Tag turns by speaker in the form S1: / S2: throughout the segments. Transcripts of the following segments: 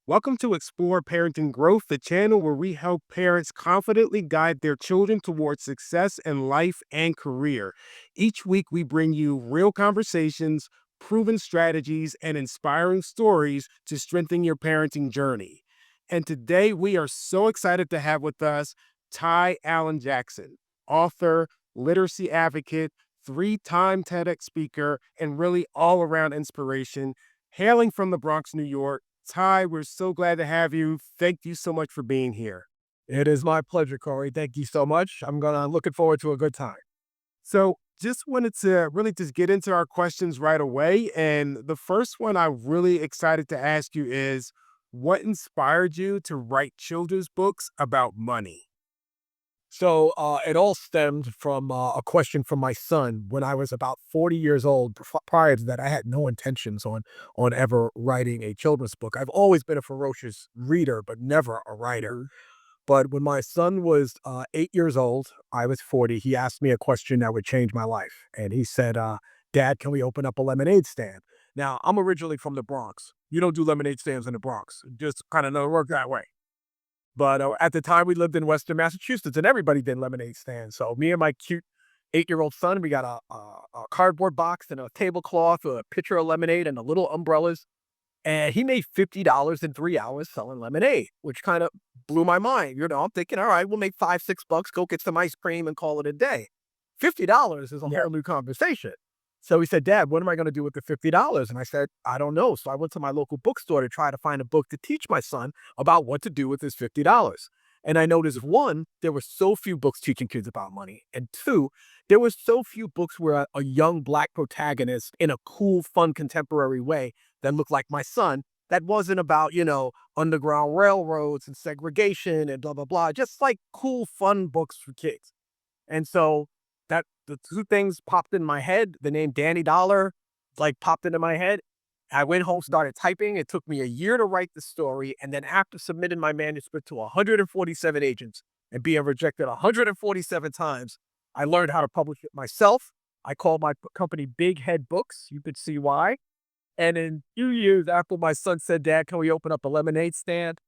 S1: Welcome to Explore Parenting Growth, the channel where we help parents confidently guide their children towards success in life and career. Each week, we bring you real conversations, proven strategies, and inspiring stories to strengthen your parenting journey. And today, we are so excited to have with us Ty Allan Jackson, author, literacy advocate, three-time TEDx speaker, and really all around inspiration. Hailing from the Bronx, New York, Ty, we're so glad to have you. Thank you so much for being here.
S2: It is my pleasure, Corey. Thank you so much. Looking forward to a good time.
S1: So, just wanted to really just get into our questions right away. And the first one I'm really excited to ask you is what inspired you to write children's books about money?
S2: It all stemmed from a question from my son when I was about 40 years old. Prior to that, I had no intentions on ever writing a children's book. I've always been a ferocious reader, but never a writer.
S1: Mhm.
S2: But when my son was 8 years old, I was 40. He asked me a question that would change my life, and he said, "Dad, can we open up a lemonade stand?" Now, I'm originally from the Bronx. You don't do lemonade stands in the Bronx. It just kind of doesn't work that way. But at the time, we lived in Western Massachusetts, and everybody did lemonade stands. So me and my cute 8-year-old son, we got a cardboard box and a tablecloth, a pitcher of lemonade, and a little umbrellas. And he made $50 in 3 hours selling lemonade, which kind of blew my mind. I'm thinking, all right, we'll make 5, $6, go get some ice cream and call it a day. $50 is a
S1: Yeah.
S2: whole new conversation. So he said, "Dad, what am I going to do with the $50?" And I said, "I don't know." So I went to my local bookstore to try to find a book to teach my son about what to do with his $50. And I noticed one, there were so few books teaching kids about money. And two, there were so few books where a young Black protagonist in a cool, fun, contemporary way that looked like my son, that wasn't about, Underground Railroads and segregation and blah, blah, blah. Just like cool, fun books for kids. And so that the two things popped in my head. The name Danny Dollar like popped into my head. I went home, started typing. It took me a year to write the story. And then after submitting my manuscript to 147 agents and being rejected 147 times, I learned how to publish it myself. I called my company Big Head Books. You could see why. And in 2 years after my son said, "Dad, can we open up a lemonade stand?"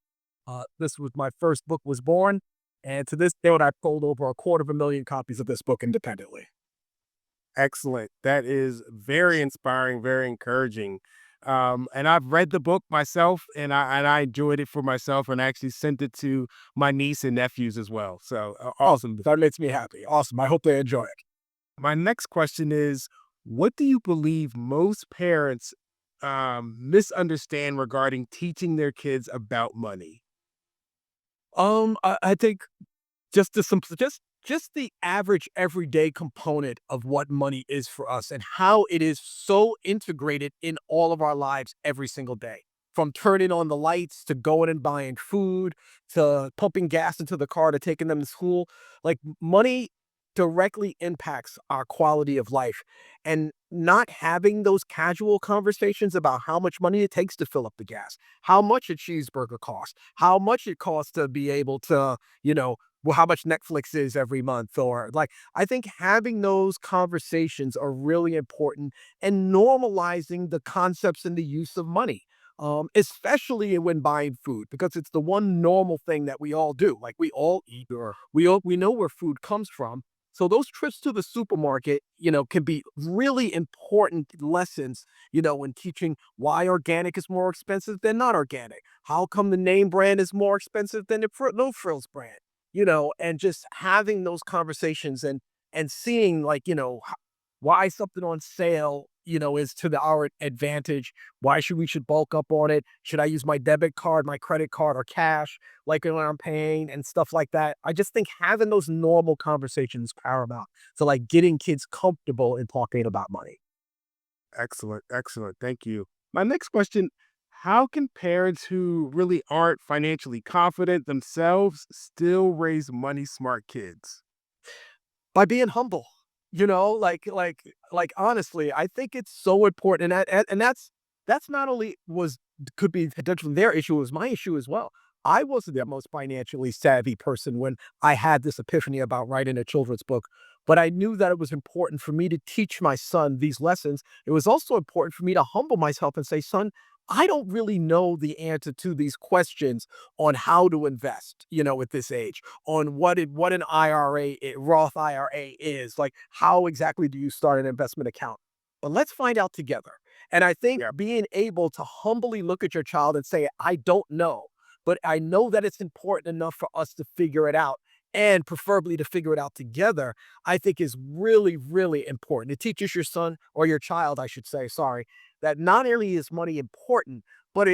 S2: This was my first book was born. And to this day, I've sold over 250,000 copies of this book independently.
S1: Excellent. That is very inspiring, very encouraging. And I've read the book myself, and I enjoyed it for myself, and actually sent it to my niece and nephews as well. So awesome.
S2: That makes me happy. Awesome. I hope they enjoy it.
S1: My next question is, what do you believe most parents misunderstand regarding teaching their kids about money?
S2: I think just the simple, just the average everyday component of what money is for us and how it is so integrated in all of our lives every single day. From turning on the lights to going and buying food to pumping gas into the car to taking them to school. Like money directly impacts our quality of life. And not having those casual conversations about how much money it takes to fill up the gas, how much a cheeseburger costs, how much it costs to be able to, how much Netflix is every month, or like, I think having those conversations are really important and normalizing the concepts and the use of money. Especially when buying food, because it's the one normal thing that we all do. Like we all eat, or we know where food comes from. So those trips to the supermarket, can be really important lessons, when teaching why organic is more expensive than not organic. How come the name brand is more expensive than the no frills brand? And just having those conversations and seeing like, why something on sale, is to our advantage. Why we should bulk up on it? Should I use my debit card, my credit card, or cash, like when I'm paying and stuff like that? I just think having those normal conversations is paramount. So like getting kids comfortable in talking about money.
S1: Excellent. Excellent. Thank you. My next question, how can parents who really aren't financially confident themselves still raise money smart kids?
S2: By being humble, honestly, I think it's so important. And that's not only was could be potentially their issue, it was my issue as well. I wasn't the most financially savvy person when I had this epiphany about writing a children's book, but I knew that it was important for me to teach my son these lessons. It was also important for me to humble myself and say, "Son, I don't really know the answer to these questions on how to invest, at this age, on what an IRA, Roth IRA is, like how exactly do you start an investment account? But let's find out together. And I think
S1: Yeah.
S2: being able to humbly look at your child and say, I don't know, but I know that it's important enough for us to figure it out and preferably to figure it out together, I think is really, really important. It teaches your son or your child, I should say, sorry, that not only is money important, but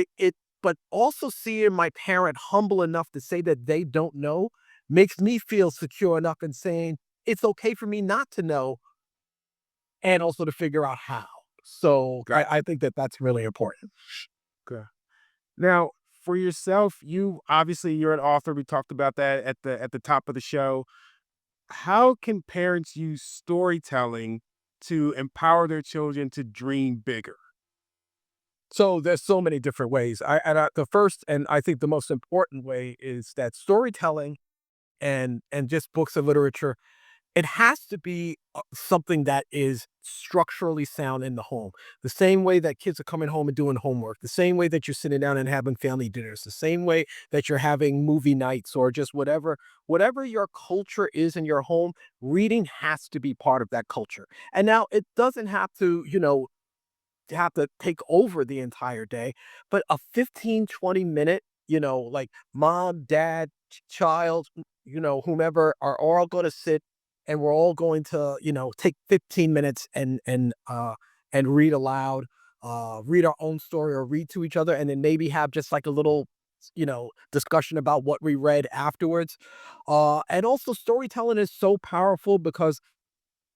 S2: but also seeing my parent humble enough to say that they don't know makes me feel secure enough in saying it's okay for me not to know and also to figure out how. So I think that that's really important.
S1: Gotcha. Now, for yourself, you're an author. We talked about that at the top of the show. How can parents use storytelling to empower their children to dream bigger?
S2: So there's so many different ways. The first and I think the most important way is that storytelling and just books of literature, it has to be something that is structurally sound in the home. The same way that kids are coming home and doing homework, the same way that you're sitting down and having family dinners, the same way that you're having movie nights or just whatever your culture is in your home, reading has to be part of that culture. And now it doesn't have to take over the entire day, but a 15-20 minute, like mom, dad, child, whomever are all going to sit and we're all going to, take 15 minutes and read aloud, read our own story or read to each other and then maybe have just like a little discussion about what we read afterwards. And also storytelling is so powerful because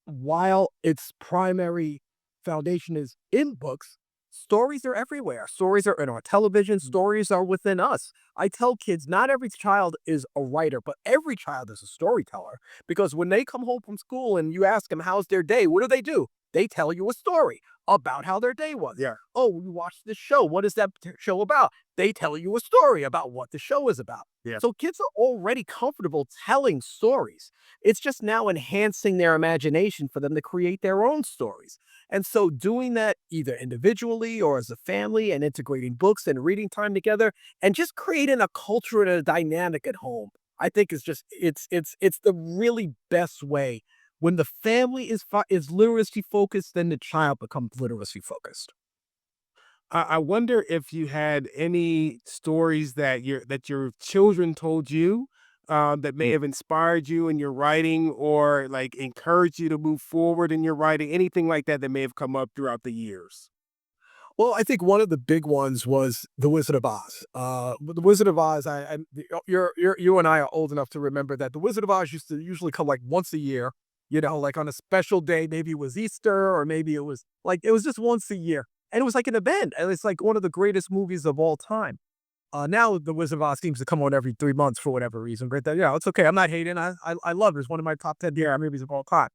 S2: while its primary foundation is in books, stories are everywhere. Stories are in our television, stories are within us. I tell kids not every child is a writer, but every child is a storyteller because when they come home from school and you ask them how's their day, what do? They tell you a story about how their day was.
S1: Yeah.
S2: Oh, we watched this show. What is that show about? They tell you a story about what the show is about.
S1: Yeah.
S2: So kids are already comfortable telling stories. It's just now enhancing their imagination for them to create their own stories. And so doing that either individually or as a family and integrating books and reading time together and just creating a culture and a dynamic at home, I think is just it's the really best way. When the family is literacy focused, then the child becomes literacy focused.
S1: I wonder if you had any stories that your children told you, that may have inspired you in your writing or like encouraged you to move forward in your writing, anything like that that may have come up throughout the years.
S2: Well, I think one of the big ones was The Wizard of Oz. The Wizard of Oz, you and I are old enough to remember that The Wizard of Oz used to usually come like once a year, like on a special day. Maybe it was Easter or maybe it was just once a year. And it was like an event. And it's like one of the greatest movies of all time. Now The Wizard of Oz seems to come on every 3 months for whatever reason. But it's okay. I'm not hating. I love it. It's one of my top 10 movies of all time.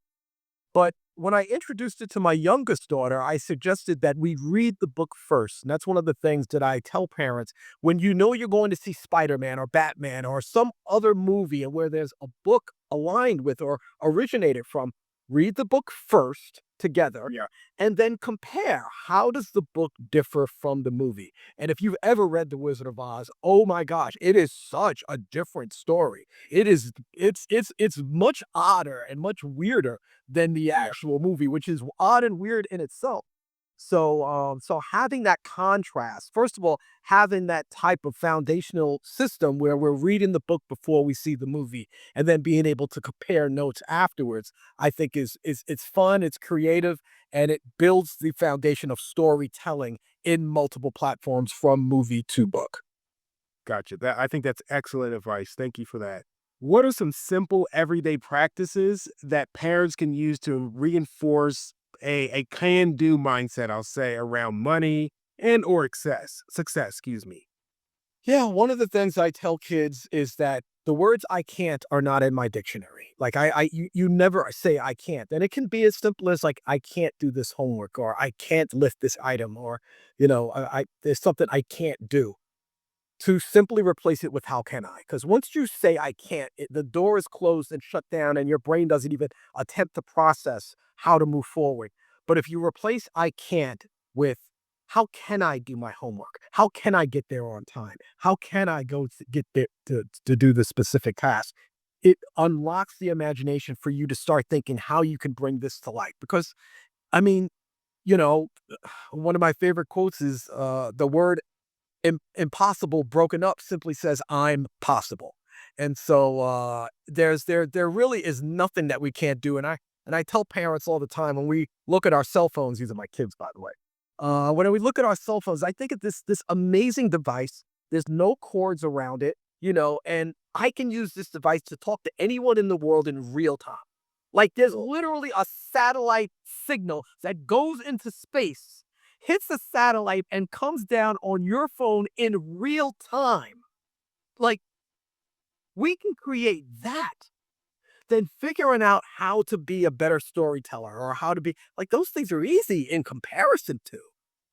S2: But when I introduced it to my youngest daughter, I suggested that we read the book first. And that's one of the things that I tell parents when you know you're going to see Spider-Man or Batman or some other movie and where there's a book aligned with or originated from, read the book first together
S1: Yeah.
S2: and then compare how does the book differ from the movie. And if you've ever read The Wizard of Oz, oh my gosh, it is such a different story. It's much odder and much weirder than the
S1: Yeah.
S2: actual movie, which is odd and weird in itself. So having that contrast, first of all, having that type of foundational system where we're reading the book before we see the movie, and then being able to compare notes afterwards, I think is it's fun, it's creative, and it builds the foundation of storytelling in multiple platforms from movie to book.
S1: Gotcha. I think that's excellent advice. Thank you for that. What are some simple everyday practices that parents can use to reinforce a can-do mindset, I'll say, around money and or success, excuse me.
S2: Yeah, one of the things I tell kids is that the words "I can't" are not in my dictionary. Like you never say "I can't," and it can be as simple as like "I can't do this homework" or "I can't lift this item" or there's something I can't do. To simply replace it with "How can I?" Because once you say "I can't," the door is closed and shut down, and your brain doesn't even attempt to process how to move forward. But if you replace "I can't" with how can I do my homework? How can I get there on time? How can I go to get there to do the specific task? It unlocks the imagination for you to start thinking how you can bring this to life. Because, I mean, you know, one of my favorite quotes is the word impossible broken up simply says I'm possible. And so there really is nothing that we can't do. And I tell parents all the time when we look at our cell phones, these are my kids, by the way. When we look at our cell phones, I think of this amazing device. There's no cords around it, and I can use this device to talk to anyone in the world in real time. Like there's literally a satellite signal that goes into space, hits the satellite, and comes down on your phone in real time. Like we can create that, then figuring out how to be a better storyteller or how to be like those things are easy in comparison to.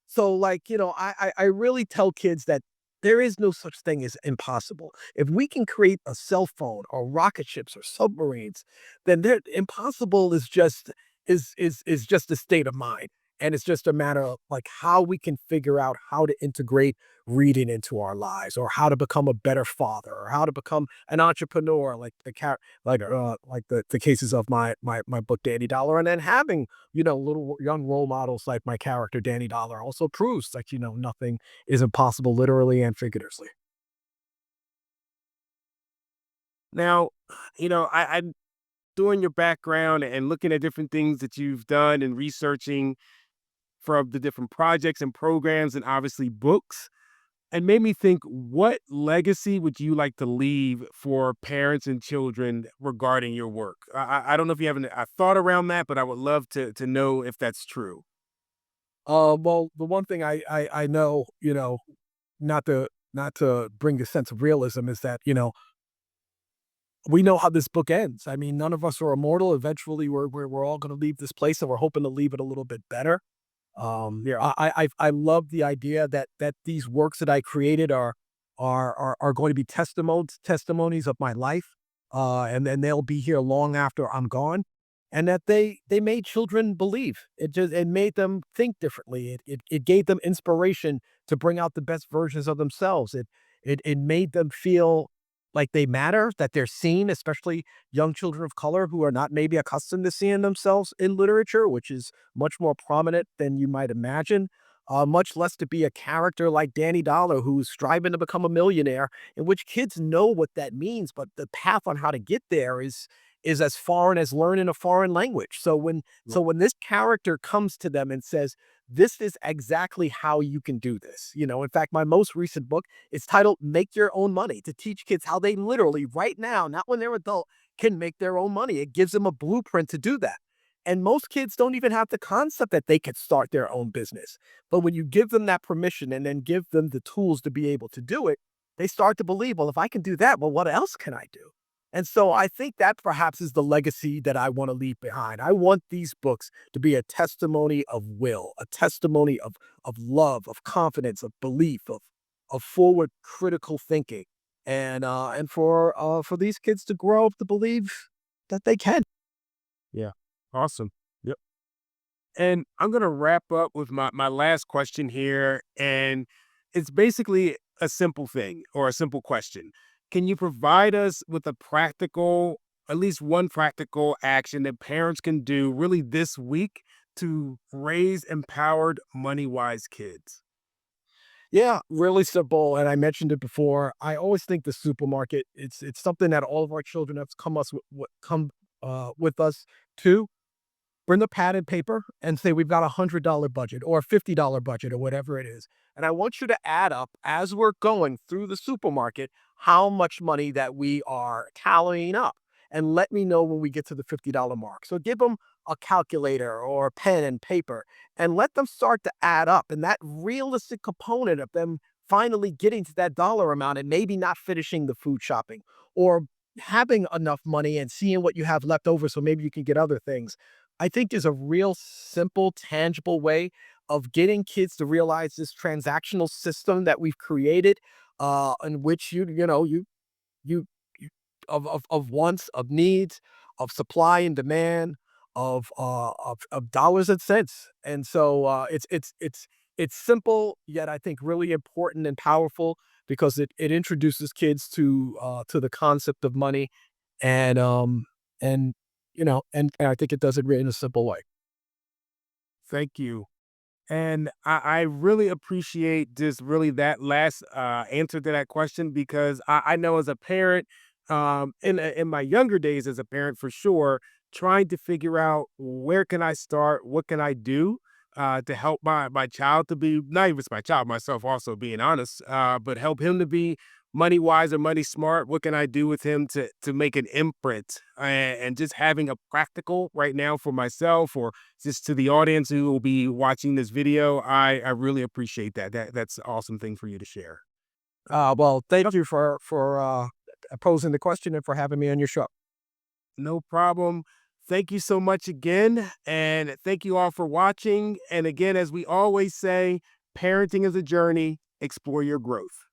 S2: So, like, I really tell kids that there is no such thing as impossible. If we can create a cell phone or rocket ships or submarines, then impossible is just a state of mind. And it's just a matter of like how we can figure out how to integrate reading into our lives or how to become a better father or how to become an entrepreneur like the cases of my book Danny Dollar, and then having little young role models like my character Danny Dollar also proves that nothing is impossible literally and figuratively.
S1: Now, I'm doing your background and looking at different things that you've done and researching from the different projects and programs and obviously books, and made me think, what legacy would you like to leave for parents and children regarding your work? I don't know if you have a thought around that, but I would love to know if that's true.
S2: Well, the one thing I know, not to bring a sense of realism, is that we know how this book ends. I mean, none of us are immortal. Eventually, we're all going to leave this place, and we're hoping to leave it a little bit better.
S1: Yeah.
S2: I love the idea that these works that I created are going to be testimonies of my life, and then they'll be here long after I'm gone, and that they made children believe. It made them think differently. It gave them inspiration to bring out the best versions of themselves. It made them feel like they matter, that they're seen, especially young children of color who are not maybe accustomed to seeing themselves in literature, which is much more prominent than you might imagine. Much less to be a character like Danny Dollar, who's striving to become a millionaire, in which kids know what that means, but the path on how to get there is as foreign as learning a foreign language. So when this character comes to them and says, "This is exactly how you can do this," In fact, my most recent book is titled "Make Your Own Money" to teach kids how they literally right now, not when they're adult, can make their own money. It gives them a blueprint to do that. And most kids don't even have the concept that they could start their own business. But when you give them that permission and then give them the tools to be able to do it, they start to believe, well, if I can do that, well, what else can I do? And so I think that perhaps is the legacy that I want to leave behind. I want these books to be a testimony of will, a testimony of love, of confidence, of belief, of forward critical thinking, and for these kids to grow up to believe that they can.
S1: Yeah. Awesome. Yep. And I'm gonna wrap up with my last question here, and it's basically a simple thing or a simple question. Can you provide us with a practical, at least one practical action that parents can do really this week to raise empowered, money-wise kids?
S2: Yeah, really simple. And I mentioned it before. I always think the supermarket, it's something that all of our children have come with us to. Bring a pad and paper and say, we've got $100 budget or a $50 budget or whatever it is. And I want you to add up as we're going through the supermarket, how much money that we are tallying up, and let me know when we get to the $50 mark. So give them a calculator or a pen and paper and let them start to add up. And that realistic component of them finally getting to that dollar amount and maybe not finishing the food shopping or having enough money and seeing what you have left over so maybe you can get other things, I think is a real simple, tangible way of getting kids to realize this transactional system that we've created, in which you, you of wants, of needs, of supply and demand, of dollars and cents, and so it's It's simple, yet I think really important and powerful because it introduces kids to the concept of money and, and, and I think it does it in a simple way.
S1: Thank you. And I really appreciate just really that last answer to that question because I know as a parent, in my younger days as a parent for sure, trying to figure out where can I start, what can I do to help my child to be not even my child, myself also being honest, but help him to be money wise or money smart. What can I do with him to make an imprint and just having a practical right now for myself or just to the audience who will be watching this video, I really appreciate that. That's an awesome thing for you to share.
S2: Well, thank you for posing the question and for having me on your show.
S1: No problem. Thank you so much again. And thank you all for watching. And again, as we always say, parenting is a journey. Explore your growth.